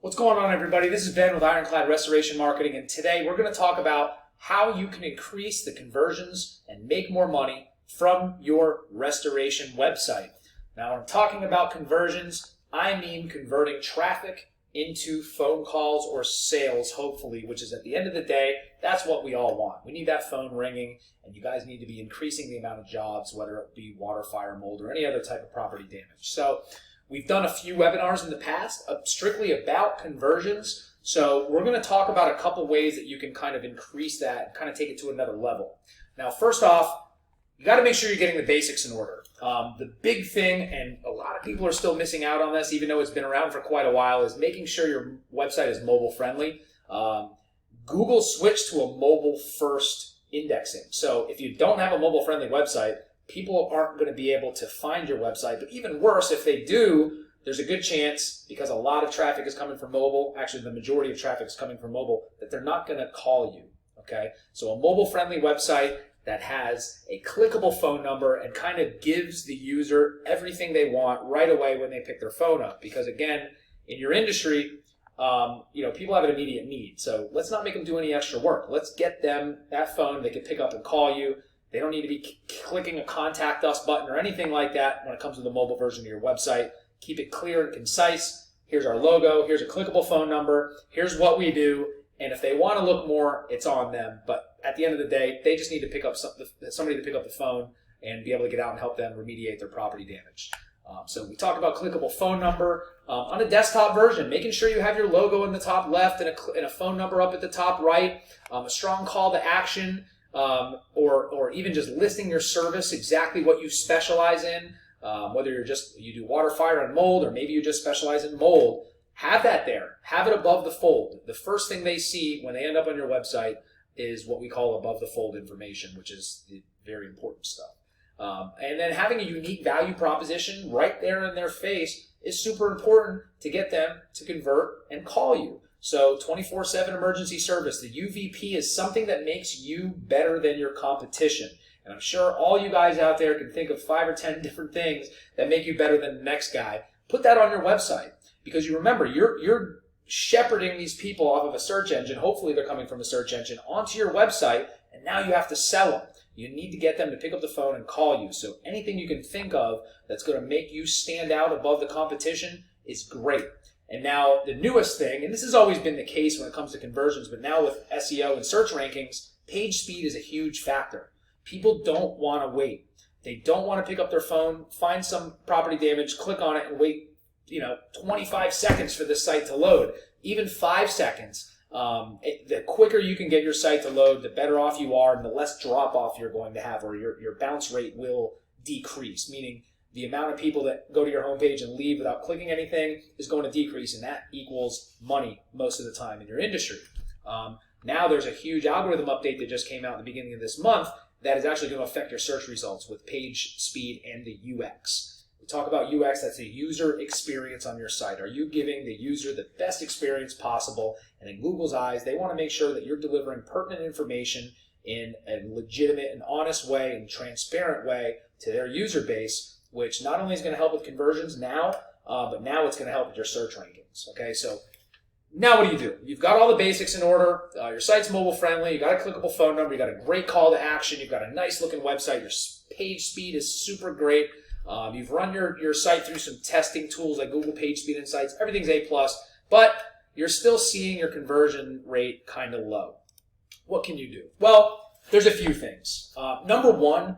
What's going on, everybody? This is Ben with Ironclad Restoration Marketing, and today we're going to talk about how you can increase the conversions and make more money from your restoration website. Now, when I'm talking about conversions, I mean converting traffic into phone calls or sales, hopefully, which is at the end of the day, that's what we all want. We need that phone ringing, and you guys need to be increasing the amount of jobs, whether it be water, fire, mold, or any other type of property damage. So we've done a few webinars in the past strictly about conversions. So we're going to talk about a couple ways that you can kind of increase that and kind of take it to another level. Now, first off, you got to make sure you're getting the basics in order. The big thing, and a lot of people are still missing out on this, even though it's been around for quite a while, is making sure your website is mobile friendly. Google switched to a mobile first indexing. So if you don't have a mobile friendly website, people aren't going to be able to find your website. But even worse, if they do, there's a good chance, because a lot of traffic is coming from mobile, actually the majority of traffic is coming from mobile, that they're not going to call you. Okay? So a mobile friendly website that has a clickable phone number and kind of gives the user everything they want right away when they pick their phone up. Because again, in your industry, people have an immediate need. So let's not make them do any extra work. Let's get them that phone they can pick up and call you. They don't need to be clicking a contact us button or anything like that when it comes to the mobile version of your website. Keep it clear and concise. Here's our logo. Here's a clickable phone number. Here's what we do. And if they want to look more, it's on them. But at the end of the day, they just need to pick up somebody to pick up the phone and be able to get out and help them remediate their property damage. So we talked about clickable phone number. On a desktop version, making sure you have your logo in the top left and a phone number up at the top right, a strong call to action, or even just listing your service, exactly what you specialize in, whether you do water, fire, and mold, or maybe you just specialize in mold. Have that there. Have it above the fold. The first thing they see when they end up on your website is what we call above the fold information, which is the very important stuff. And then having a unique value proposition right there in their face is super important to get them to convert and call you. So 24/7 emergency service, the UVP, is something that makes you better than your competition. And I'm sure all you guys out there can think of 5 or 10 different things that make you better than the next guy. Put that on your website, because you remember, you're shepherding these people off of a search engine. Hopefully they're coming from a search engine onto your website, and now you have to sell them. You need to get them to pick up the phone and call you. So anything you can think of that's going to make you stand out above the competition is great. And now the newest thing, and this has always been the case when it comes to conversions, but now with SEO and search rankings, page speed is a huge factor. People don't want to wait. They don't want to pick up their phone, find some property damage, click on it, and wait 25 seconds for the site to load. Even 5 seconds. The quicker you can get your site to load, the better off you are, and the less drop-off you're going to have, or your bounce rate will decrease, meaning the amount of people that go to your homepage and leave without clicking anything is going to decrease, and that equals money most of the time in your industry. Now there's a huge algorithm update that just came out at the beginning of this month that is actually going to affect your search results with page speed and the UX. We talk about UX, that's the user experience on your site. Are you giving the user the best experience possible? And in Google's eyes, they want to make sure that you're delivering pertinent information in a legitimate and honest way and transparent way to their user base, which not only is going to help with conversions now, but now it's going to help with your search rankings. Okay, so now what do? You've got all the basics in order. Your site's mobile friendly. You've got a clickable phone number. You've got a great call to action. You've got a nice looking website. Your page speed is super great. You've run your site through some testing tools like Google PageSpeed Insights. Everything's A+, but you're still seeing your conversion rate kind of low. What can you do? Well, there's a few things. Number one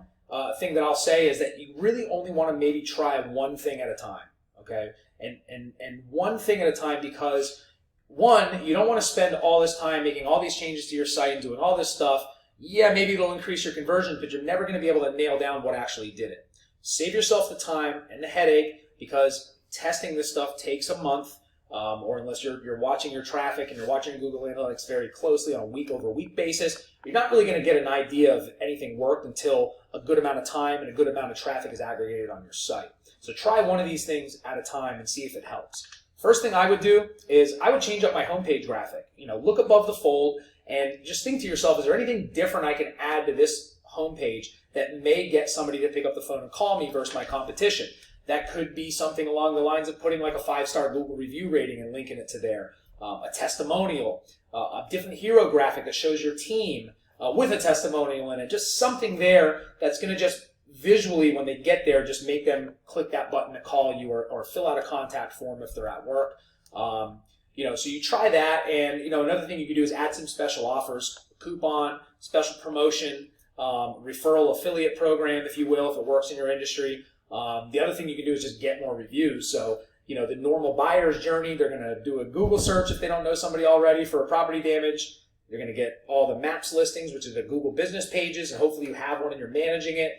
thing that I'll say is that you really only want to maybe try one thing at a time, okay? And one thing at a time, because one, you don't want to spend all this time making all these changes to your site and doing all this stuff. Yeah, maybe it'll increase your conversion, but you're never going to be able to nail down what actually did it. Save yourself the time and the headache, because testing this stuff takes a month, or unless you're watching your traffic and you're watching your Google Analytics very closely on a week-over-week basis, you're not really going to get an idea of anything worked until a good amount of time and a good amount of traffic is aggregated on your site. So try one of these things at a time and see if it helps. First thing I would do is I would change up my homepage graphic. Look above the fold and just think to yourself, is there anything different I can add to this homepage that may get somebody to pick up the phone and call me versus my competition? That could be something along the lines of putting like a 5-star Google review rating and linking it to there, a testimonial, a different hero graphic that shows your team with a testimonial in it, just something there that's going to just visually, when they get there, just make them click that button to call you or fill out a contact form if they're at work. So you try that, and another thing you can do is add some special offers, coupon, special promotion, referral affiliate program, if you will, if it works in your industry. The other thing you can do is just get more reviews. So, the normal buyer's journey, they're going to do a Google search if they don't know somebody already for a property damage. You're going to get all the maps listings, which are the Google business pages, and hopefully you have one and you're managing it.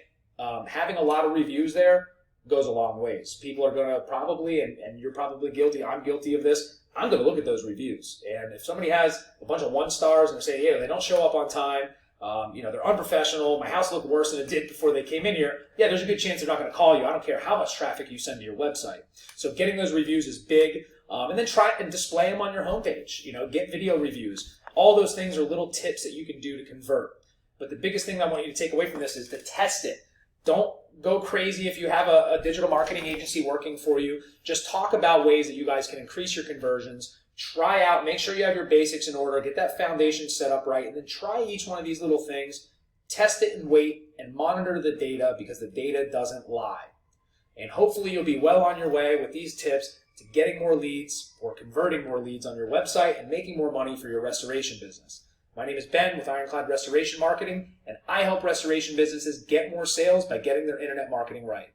Having a lot of reviews there goes a long ways. People are going to probably, and you're probably guilty, I'm guilty of this, I'm going to look at those reviews. And if somebody has a bunch of 1 stars and they say, they don't show up on time, they're unprofessional, my house looked worse than it did before they came in here, there's a good chance they're not going to call you. I don't care how much traffic you send to your website. So getting those reviews is big. And then try and display them on your homepage. Get video reviews. All those things are little tips that you can do to convert. But the biggest thing I want you to take away from this is to test it. Don't go crazy if you have a digital marketing agency working for you. Just talk about ways that you guys can increase your conversions. Try out, make sure you have your basics in order, get that foundation set up right, and then try each one of these little things, test it and wait, and monitor the data, because the data doesn't lie. And hopefully you'll be well on your way with these tips to getting more leads or converting more leads on your website and making more money for your restoration business. My name is Ben with Ironclad Restoration Marketing, and I help restoration businesses get more sales by getting their internet marketing right.